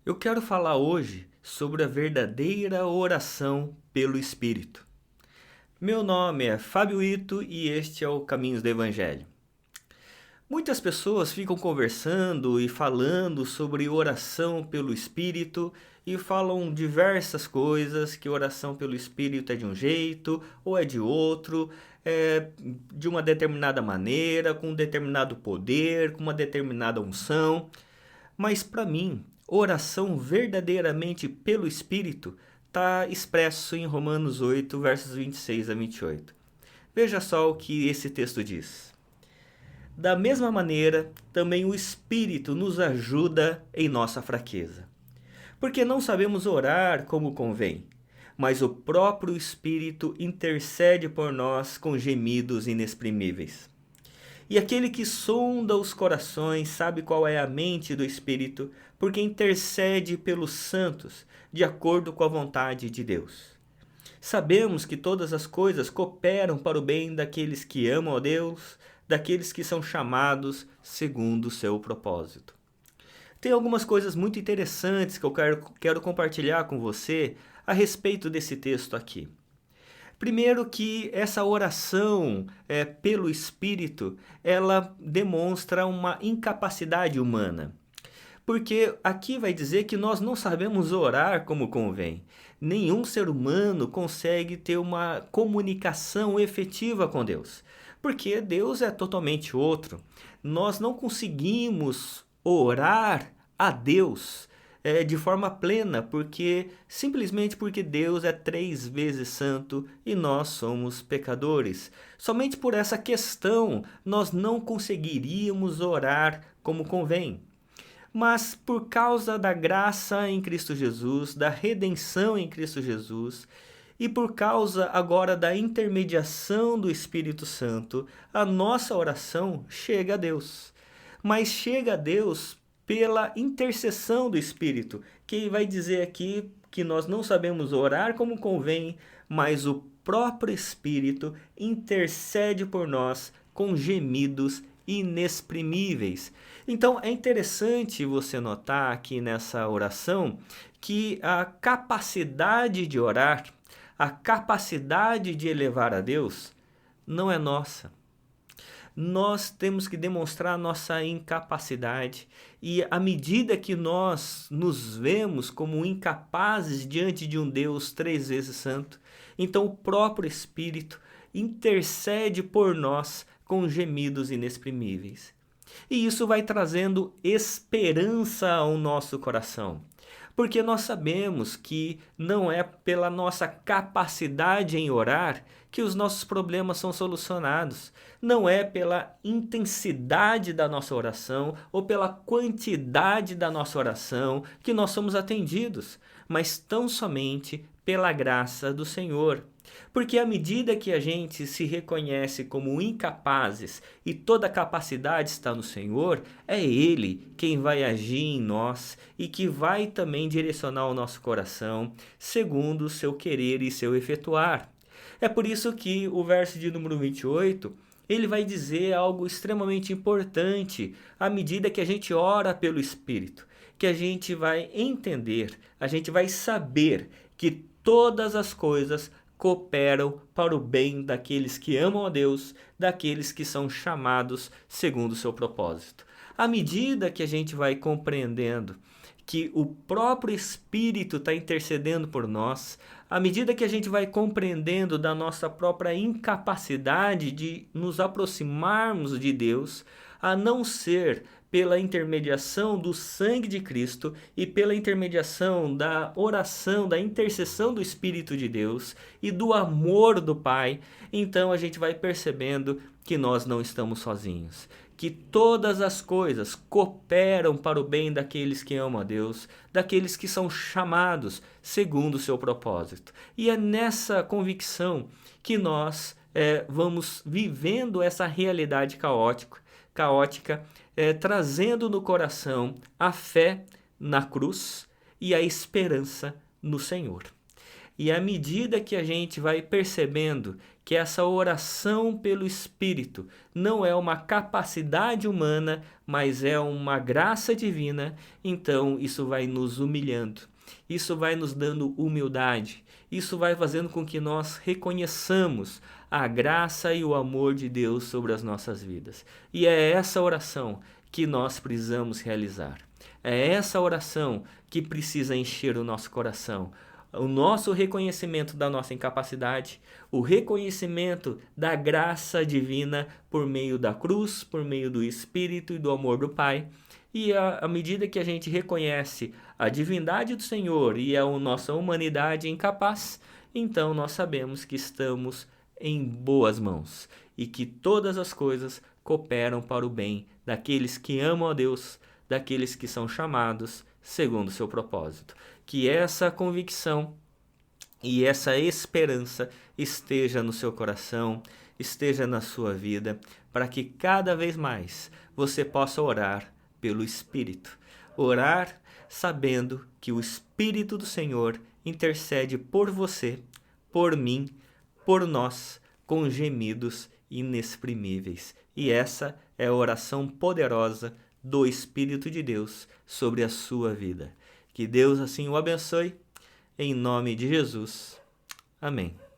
Eu quero falar hoje sobre a verdadeira oração pelo Espírito. Meu nome é Fábio Ito e este é o Caminhos do Evangelho. Muitas pessoas ficam conversando e falando sobre oração pelo Espírito e falam diversas coisas, que oração pelo Espírito é de um jeito ou é de outro, é de uma determinada maneira, com um determinado poder, com uma determinada unção. Mas para mim, oração verdadeiramente pelo Espírito está expresso em Romanos 8, versos 26 a 28. Veja só o que esse texto diz. Da mesma maneira, também o Espírito nos ajuda em nossa fraqueza. Porque não sabemos orar como convém, mas o próprio Espírito intercede por nós com gemidos inexprimíveis. E aquele que sonda os corações sabe qual é a mente do Espírito, porque intercede pelos santos, de acordo com a vontade de Deus. Sabemos que todas as coisas cooperam para o bem daqueles que amam a Deus, daqueles que são chamados segundo o seu propósito. Tem algumas coisas muito interessantes que eu quero compartilhar com você a respeito desse texto aqui. Primeiro que essa oração pelo Espírito, ela demonstra uma incapacidade humana. Porque aqui vai dizer que nós não sabemos orar como convém. Nenhum ser humano consegue ter uma comunicação efetiva com Deus. Porque Deus é totalmente outro. Nós não conseguimos orar a Deus de forma plena, simplesmente porque Deus é 3 vezes santo e nós somos pecadores. Somente por essa questão nós não conseguiríamos orar como convém. Mas por causa da graça em Cristo Jesus, da redenção em Cristo Jesus, e por causa agora da intermediação do Espírito Santo, a nossa oração chega a Deus. Mas chega a Deus pela intercessão do Espírito, que vai dizer aqui que nós não sabemos orar como convém, mas o próprio Espírito intercede por nós com gemidos inexprimíveis. Então é interessante você notar aqui nessa oração que a capacidade de orar, a capacidade de elevar a Deus, não é nossa. Nós temos que demonstrar nossa incapacidade e à medida que nós nos vemos como incapazes diante de um Deus 3 vezes santo, então o próprio Espírito intercede por nós com gemidos inexprimíveis. E isso vai trazendo esperança ao nosso coração. Porque nós sabemos que não é pela nossa capacidade em orar que os nossos problemas são solucionados. Não é pela intensidade da nossa oração ou pela quantidade da nossa oração que nós somos atendidos, mas tão somente pela graça do Senhor. Porque à medida que a gente se reconhece como incapazes e toda a capacidade está no Senhor, é Ele quem vai agir em nós e que vai também direcionar o nosso coração segundo o seu querer e seu efetuar. É por isso que o verso de número 28, ele vai dizer algo extremamente importante à medida que a gente ora pelo Espírito, que a gente vai entender, a gente vai saber que todas as coisas cooperam para o bem daqueles que amam a Deus, daqueles que são chamados segundo o seu propósito. À medida que a gente vai compreendendo que o próprio Espírito está intercedendo por nós, à medida que a gente vai compreendendo da nossa própria incapacidade de nos aproximarmos de Deus, a não ser pela intermediação do sangue de Cristo e pela intermediação da oração, da intercessão do Espírito de Deus e do amor do Pai, então a gente vai percebendo que nós não estamos sozinhos, que todas as coisas cooperam para o bem daqueles que amam a Deus, daqueles que são chamados segundo o seu propósito. E é nessa convicção que nós vamos vivendo essa realidade caótica, trazendo no coração a fé na cruz e a esperança no Senhor. E à medida que a gente vai percebendo que essa oração pelo Espírito não é uma capacidade humana, mas é uma graça divina, então isso vai nos humilhando, isso vai nos dando humildade, isso vai fazendo com que nós reconheçamos a graça e o amor de Deus sobre as nossas vidas. E é essa oração que nós precisamos realizar. É essa oração que precisa encher o nosso coração. O nosso reconhecimento da nossa incapacidade, o reconhecimento da graça divina por meio da cruz, por meio do Espírito e do amor do Pai. E à medida que a gente reconhece a divindade do Senhor e a nossa humanidade incapaz, então nós sabemos que estamos em boas mãos e que todas as coisas cooperam para o bem daqueles que amam a Deus, daqueles que são chamados segundo o seu propósito. Que essa convicção e essa esperança esteja no seu coração, esteja na sua vida, para que cada vez mais você possa orar pelo Espírito. Orar sabendo que o Espírito do Senhor intercede por você, por mim, por nós, com gemidos inexprimíveis. E essa é a oração poderosa do Espírito de Deus sobre a sua vida. Que Deus assim o abençoe, em nome de Jesus. Amém.